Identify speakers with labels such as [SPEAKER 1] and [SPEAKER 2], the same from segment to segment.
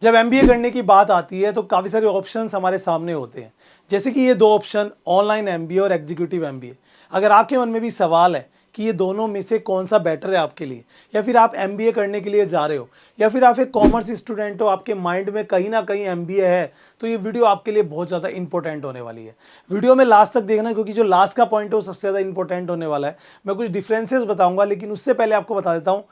[SPEAKER 1] जब एमबीए करने की बात आती है तो काफ़ी सारे ऑप्शंस हमारे सामने होते हैं, जैसे कि ये दो ऑप्शन ऑनलाइन एमबीए और एग्जीक्यूटिव एमबीए। अगर आपके मन में भी सवाल है कि ये दोनों में से कौन सा बेटर है आपके लिए, या फिर आप एमबीए करने के लिए जा रहे हो, या फिर आप एक कॉमर्स स्टूडेंट हो, आपके माइंड में कहीं ना कहीं एमबीए है, तो ये वीडियो आपके लिए बहुत ज़्यादा इंपॉर्टेंट होने वाली है। वीडियो में लास्ट तक देखना, क्योंकि जो लास्ट का पॉइंट है वो सबसे ज़्यादा इंपॉर्टेंट होने वाला है। मैं कुछ डिफरेंसेस बताऊंगा, लेकिन उससे पहले आपको बता देता हूँ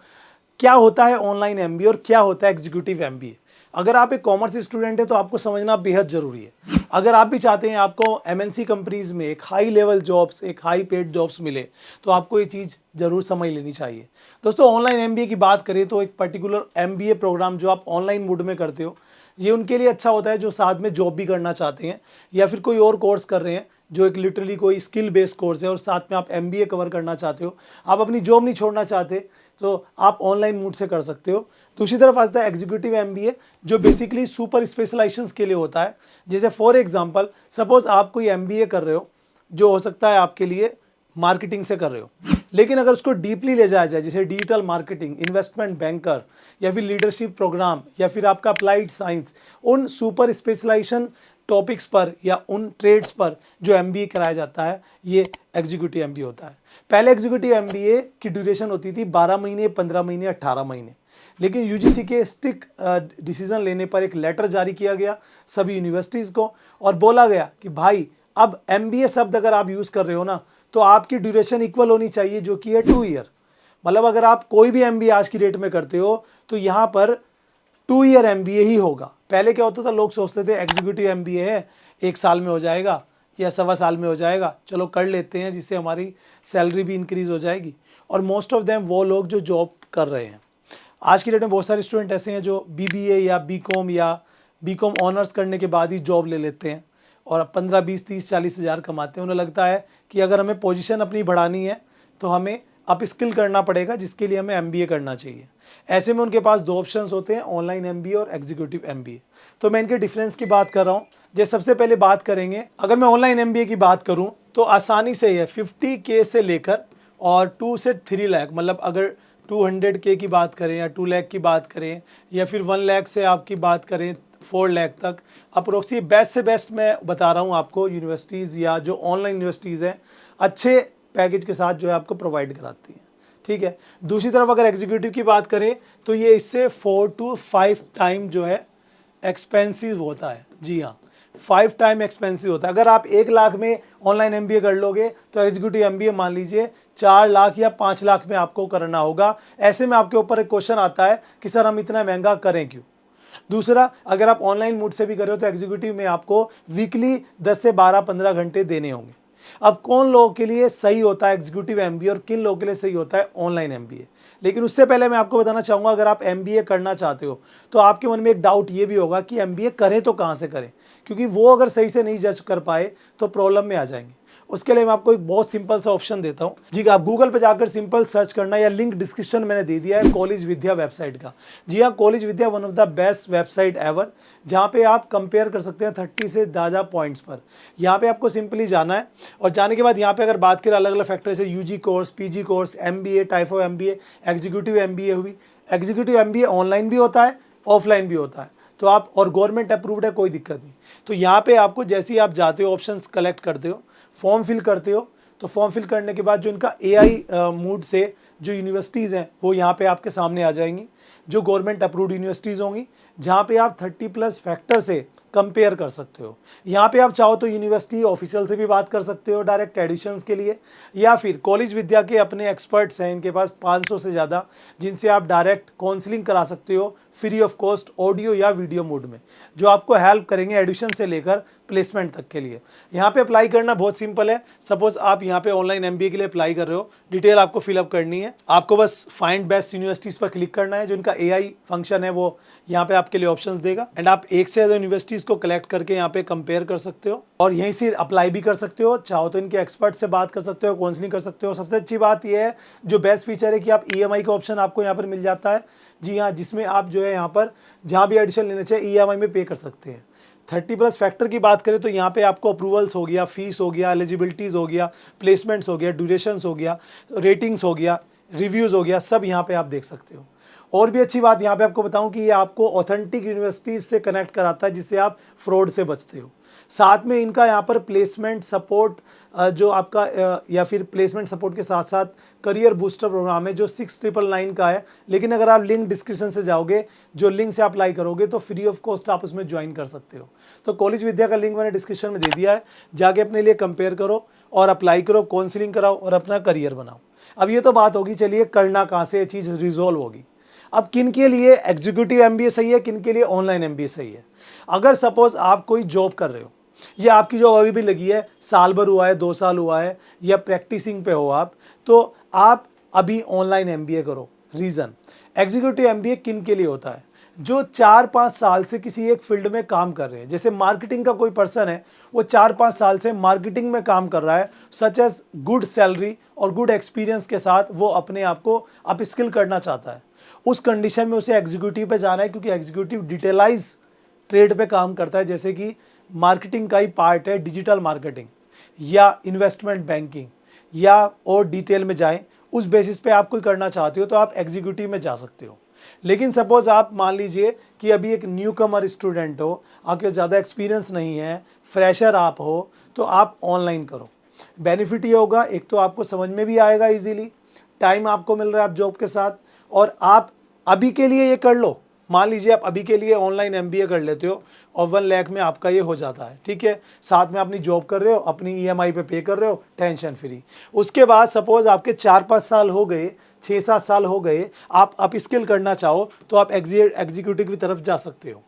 [SPEAKER 1] क्या होता है ऑनलाइन एमबीए और क्या होता है एग्जीक्यूटिव एमबीए। अगर आप एक कॉमर्स स्टूडेंट है तो आपको समझना बेहद जरूरी है। अगर आप भी चाहते हैं आपको एमएनसी कंपनीज में एक हाई लेवल जॉब्स, एक हाई पेड जॉब्स मिले, तो आपको ये चीज़ जरूर समझ लेनी चाहिए। दोस्तों, ऑनलाइन एमबीए की बात करें तो एक पर्टिकुलर एमबीए प्रोग्राम जो आप ऑनलाइन मोड में करते हो, ये उनके लिए अच्छा होता है जो साथ में जॉब भी करना चाहते हैं, या फिर कोई और कोर्स कर रहे हैं जो एक लिटरली कोई स्किल बेस्ड कोर्स है और साथ में आप एमबीए कवर करना चाहते हो, आप अपनी जॉब नहीं छोड़ना चाहते, तो आप ऑनलाइन मोड से कर सकते हो। दूसरी तरफ आता है एग्जीक्यूटिव एमबीए, जो बेसिकली सुपर स्पेशलाइजेशंस के लिए होता है। जैसे फॉर एग्जांपल, सपोज आप कोई एमबीए कर रहे हो, जो हो सकता है आपके लिए मार्केटिंग से कर रहे हो, लेकिन अगर उसको डीपली ले जाया जाए, जैसे डिजिटल मार्केटिंग, इन्वेस्टमेंट बैंकर, या फिर लीडरशिप प्रोग्राम, या फिर आपका अप्लाइड साइंस, उन सुपर स्पेशलाइजेशन टॉपिक्स पर या उन ट्रेड्स पर जो एमबीए कराया जाता है, ये एग्जीक्यूटिव एमबीए होता है। पहले एग्जीक्यूटिव एमबीए की ड्यूरेशन होती थी 12 महीने, 15 महीने, 18 महीने, लेकिन यूजीसी के स्ट्रिक्ट डिसीजन लेने पर एक लेटर जारी किया गया सभी यूनिवर्सिटीज़ को, और बोला गया कि भाई अब एमबीए शब्द अगर आप यूज़ कर रहे हो ना, तो आपकी ड्यूरेशन इक्वल होनी चाहिए, जो कि है 2 ईयर। मतलब अगर आप कोई भी एमबीए आज की डेट में करते हो तो यहाँ पर 2 ईयर एमबीए ही होगा। पहले क्या होता था, लोग सोचते थे एग्जीक्यूटिव एमबीए है, 1 साल में हो जाएगा या 1.25 साल में हो जाएगा, चलो कर लेते हैं, जिससे हमारी सैलरी भी इंक्रीज हो जाएगी। और मोस्ट ऑफ देम वो लोग जो जॉब कर रहे हैं, आज की डेट में बहुत सारे स्टूडेंट ऐसे हैं जो बीबीए या बीकॉम ऑनर्स करने के बाद ही जॉब ले लेते हैं और 15, 20, 30, 40 हज़ार कमाते हैं। उन्हें लगता है कि अगर हमें पोजीशन अपनी बढ़ानी है तो हमें अप स्किल करना पड़ेगा, जिसके लिए हमें एमबीए करना चाहिए। ऐसे में उनके पास 2 ऑप्शंस होते हैं, ऑनलाइन एमबीए और एग्जीक्यूटिव एमबीए। तो मैं इनके डिफरेंस की बात कर रहा हूँ। जैसे सबसे पहले बात करेंगे, अगर मैं ऑनलाइन एमबीए की बात करूँ तो आसानी से है 50K से लेकर और 2 से 3 लाख, मतलब अगर 200K की बात करें या 2 लाख की बात करें, या फिर 1 लाख से आपकी बात करें 4 लाख तक, अप्रोक्सी बेस्ट से बेस्ट मैं बता रहा हूँ आपको, यूनिवर्सिटीज़ या जो ऑनलाइन यूनिवर्सिटीज़ हैं अच्छे पैकेज के साथ जो है आपको प्रोवाइड कराती हैं। ठीक है। दूसरी तरफ अगर एग्जीक्यूटिव की बात करें तो ये इससे 4 to 5 टाइम जो है एक्सपेंसिव होता है। जी हाँ, 5 टाइम एक्सपेंसिव होता है। अगर आप 1 लाख में ऑनलाइन एमबीए कर लोगे तो एग्जीक्यूटिव एमबीए मान लीजिए 4 लाख या 5 लाख में आपको करना होगा। ऐसे में आपके ऊपर एक क्वेश्चन आता है कि सर हम इतना महंगा करें क्यों। दूसरा, अगर आप ऑनलाइन मोड से भी कर रहे हो तो एग्जीक्यूटिव में आपको वीकली 10 से 12, 15 घंटे देने होंगे। अब कौन लोगों के लिए सही होता है एग्जीक्यूटिव एमबीए और किन लोगों के लिए सही होता है ऑनलाइन एमबीए, लेकिन उससे पहले मैं आपको बताना चाहूँगा, अगर आप एमबीए करना चाहते हो तो आपके मन में एक डाउट ये भी होगा कि एमबीए करें तो कहाँ से करें, क्योंकि वो अगर सही से नहीं जज कर पाए तो प्रॉब्लम में आ जाएंगे। उसके लिए मैं आपको एक बहुत सिंपल सा ऑप्शन देता हूँ जी। आप गूगल पे जाकर सिंपल सर्च करना, या लिंक डिस्क्रिप्शन मैंने दे दिया है कॉलेज विद्या वेबसाइट का। जी हाँ, college Vidya one of the best website ever, जहाँ पे आप कंपेयर कर सकते हैं 30 से ज़्यादा पॉइंट्स पर। यहाँ पे आपको सिंपली जाना है, और जाने के बाद यहाँ पे अगर बात करें अलग अलग फैक्टर से UG course, PG course, MBA, type of MBA, executive MBA हुई। एग्जीक्यूटिव एमबीए ऑनलाइन भी होता है, ऑफलाइन भी होता है, तो आप, और गवर्नमेंट अप्रूव्ड है, कोई दिक्कत नहीं। तो यहाँ पे आपको जैसे ही आप जाते हो, ऑप्शंस कलेक्ट करते हो, फॉर्म फिल करते हो, तो फॉर्म फिल करने के बाद जो इनका एआई मोड से जो यूनिवर्सिटीज़ हैं वो यहाँ पे आपके सामने आ जाएंगी, जो गवर्नमेंट अप्रूव्ड यूनिवर्सिटीज़ होंगी, जहाँ पे आप 30+ फैक्टर से कंपेयर कर सकते हो। यहाँ पे आप चाहो तो यूनिवर्सिटी ऑफिशियल से भी बात कर सकते हो डायरेक्ट एडमिशन्स के लिए, या फिर कॉलेज विद्या के अपने एक्सपर्ट्स हैं, इनके पास 500 से ज़्यादा, जिनसे आप डायरेक्ट काउंसलिंग करा सकते हो फ्री ऑफ कॉस्ट, ऑडियो या वीडियो मोड में, जो आपको हेल्प करेंगे एडमिशन से लेकर प्लेसमेंट तक के लिए। यहाँ पे अप्लाई करना बहुत सिंपल है। सपोज आप यहाँ पे ऑनलाइन एमबीए के लिए अप्लाई कर रहे हो, डिटेल आपको फिलअप करनी है, आपको बस फाइंड बेस्ट यूनिवर्सिटीज़ पर क्लिक करना है, जो इनका एआई फंक्शन है वो यहाँ पे आपके लिए ऑप्शंस देगा, एंड आप एक से ज़्यादा यूनिवर्सिटीज़ को कलेक्ट करके यहाँ पे कंपेयर कर सकते हो, और यहीं से अप्लाई भी कर सकते हो। चाहो तो इनके एक्सपर्ट से बात कर सकते हो, काउंसलिंग कर सकते हो। सबसे अच्छी बात यह है, जो बेस्ट फीचर है कि आप ईएमआई का ऑप्शन आपको यहाँ पर मिल जाता है। जी हाँ, जिसमें आप जो है यहाँ पर जहाँ भी एडिशन लेना चाहिए ईएमआई में पे कर सकते हैं। 30+ फैक्टर की बात करें तो यहाँ पे आपको अप्रूवल्स हो गया, फीस हो गया, एलिजिबिलिटीज़ हो गया, प्लेसमेंट्स हो गया, ड्यूरेशंस हो गया, रेटिंग्स हो गया, रिव्यूज़ हो गया, सब यहाँ पे आप देख सकते हो। और भी अच्छी बात यहाँ पे आपको बताऊं कि ये आपको ऑथेंटिक यूनिवर्सिटीज से कनेक्ट कराता है, जिससे आप फ्रॉड से बचते हो। साथ में इनका यहाँ पर प्लेसमेंट सपोर्ट जो आपका या फिर प्लेसमेंट सपोर्ट के साथ साथ करियर बूस्टर प्रोग्राम है जो 6999 का है। लेकिन अगर आप लिंक डिस्क्रिप्शन से जाओगे, जो लिंक से अप्लाई करोगे तो फ्री ऑफ कॉस्ट आप उसमें ज्वाइन कर सकते हो। तो कॉलेज विद्या का लिंक मैंने डिस्क्रिप्शन में दे दिया है, जाके अपने लिए कंपेयर करो और अप्लाई करो, काउंसलिंग कराओ और अपना करियर बनाओ। अब ये तो बात होगी, चलिए करना कहाँ से ये चीज़ रिजॉल्व होगी। अब किन के लिए एग्जीक्यूटिव एमबीए सही है, किन के लिए ऑनलाइन एमबीए सही है। अगर सपोज आप कोई जॉब कर रहे हो, या आपकी जॉब अभी भी लगी है, साल भर हुआ है, 2 साल हुआ है, या प्रैक्टिसिंग पे हो आप, तो आप अभी ऑनलाइन एमबीए करो। रीज़न, एग्जीक्यूटिव एमबीए किन के लिए होता है, जो 4-5 साल से किसी एक फील्ड में काम कर रहे हैं। जैसे मार्केटिंग का कोई पर्सन है, वो 4-5 साल से मार्केटिंग में काम कर रहा है, सच एज गुड सैलरी और गुड एक्सपीरियंस के साथ वो अपने आप को अप स्किल करना चाहता है। उस कंडीशन में उसे एग्जीक्यूटिव पे जाना है, क्योंकि एग्जीक्यूटिव डिटेलाइज ट्रेड पे काम करता है, जैसे कि मार्केटिंग का ही पार्ट है डिजिटल मार्केटिंग या इन्वेस्टमेंट बैंकिंग, या और डिटेल में जाएं, उस बेसिस पे आप कोई करना चाहते हो तो आप एग्जीक्यूटिव में जा सकते हो। लेकिन सपोज आप मान लीजिए कि अभी एक न्यू कमर स्टूडेंट हो, आपके ज़्यादा एक्सपीरियंस नहीं है, फ्रेशर आप हो, तो आप ऑनलाइन करो। बेनिफिट ये होगा, एक तो आपको समझ में भी आएगा इजीली, टाइम आपको मिल रहा है आप जॉब के साथ, और आप अभी के लिए ये कर लो। मान लीजिए आप अभी के लिए ऑनलाइन एमबीए कर लेते हो और 1 लाख में आपका ये हो जाता है, ठीक है। साथ में अपनी जॉब कर रहे हो, अपनी ईएमआई पे कर रहे हो, टेंशन फ्री। उसके बाद सपोज आपके 4-5 साल हो गए, 6-7 साल हो गए, आप अप स्किल करना चाहो तो आप एग्जीक्यूटिव की तरफ जा सकते हो।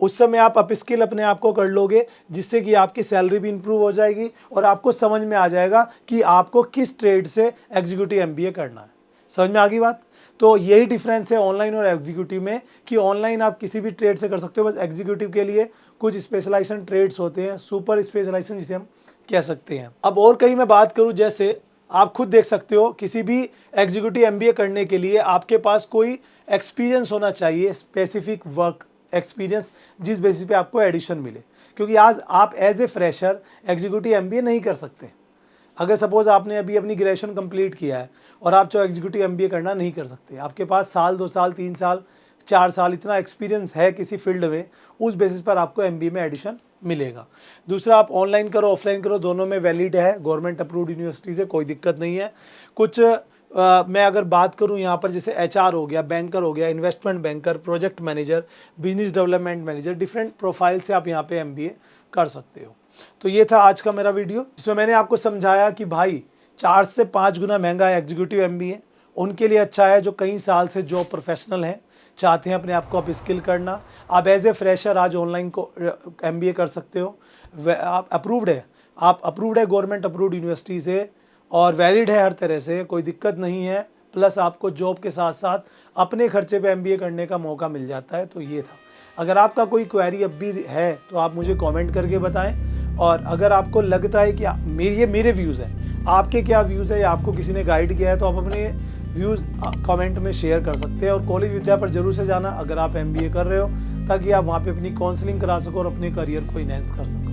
[SPEAKER 1] उस समय आप अप स्किल अपने आप को कर लोगे, जिससे कि आपकी सैलरी भी इंप्रूव हो जाएगी और आपको समझ में आ जाएगा कि आपको किस ट्रेड से एग्जीक्यूटिव एमबीए करना है। समझ में आ गई बात। तो यही डिफरेंस है ऑनलाइन और एग्जीक्यूटिव में, कि ऑनलाइन आप किसी भी ट्रेड से कर सकते हो, बस एग्जीक्यूटिव के लिए कुछ स्पेशलाइजेशन ट्रेड्स होते हैं, सुपर स्पेशलाइजेशन जिसे हम कह सकते हैं। अब और कहीं मैं बात करूं, जैसे आप खुद देख सकते हो, किसी भी एग्जीक्यूटिव एमबीए करने के लिए आपके पास कोई एक्सपीरियंस होना चाहिए, स्पेसिफिक वर्क एक्सपीरियंस, जिस बेसिस पे आपको एडिशन मिले। क्योंकि आज आप as a fresher executive MBA नहीं कर सकते। अगर सपोज आपने अभी अपनी ग्रेजुएशन कंप्लीट किया है और आप चाहो एग्जीक्यूटिव एमबीए करना, नहीं कर सकते। आपके पास साल, 2 साल, 3 साल, 4 साल इतना एक्सपीरियंस है किसी फील्ड में, उस बेसिस पर आपको एमबीए में एडिशन मिलेगा। दूसरा, आप ऑनलाइन करो ऑफलाइन करो, दोनों में वैलिड है, गवर्नमेंट अप्रूव्ड यूनिवर्सिटी से, कोई दिक्कत नहीं है। कुछ मैं अगर बात करूं यहाँ पर, जैसे एचआर हो गया, बैंकर हो गया, investment banker, project manager, business development manager, different profile से आप यहाँ पे एमबीए कर सकते हो। तो ये था आज का मेरा वीडियो, जिसमें मैंने आपको समझाया कि भाई 4 से 5 गुना महंगा है एग्जीक्यूटिव एमबीए। उनके लिए अच्छा है जो कई साल से जॉब प्रोफेशनल हैं, चाहते हैं अपने आप को अप स्किल करना। आप एज ए फ्रेशर आज ऑनलाइन को एमबीए कर सकते हो। आप अप्रूव्ड है, गवर्नमेंट अप्रूव्ड यूनिवर्सिटी से, और वैलिड है हर तरह से, कोई दिक्कत नहीं है। प्लस आपको जॉब के साथ साथ अपने खर्चे पे एमबीए करने का मौका मिल जाता है। तो ये था। अगर आपका कोई क्वेरी अब भी है तो आप मुझे कमेंट करके बताएं, और अगर आपको लगता है कि ये मेरे व्यूज़ हैं, आपके क्या व्यूज़ है या आपको किसी ने गाइड किया है, तो आप अपने व्यूज़ कमेंट में शेयर कर सकते हैं। और कॉलेज विद्या पर जरूर से जाना अगर आप एमबीए कर रहे हो, ताकि आप वहाँ पे अपनी काउंसलिंग करा सको और अपने करियर को इनहेंस कर सको।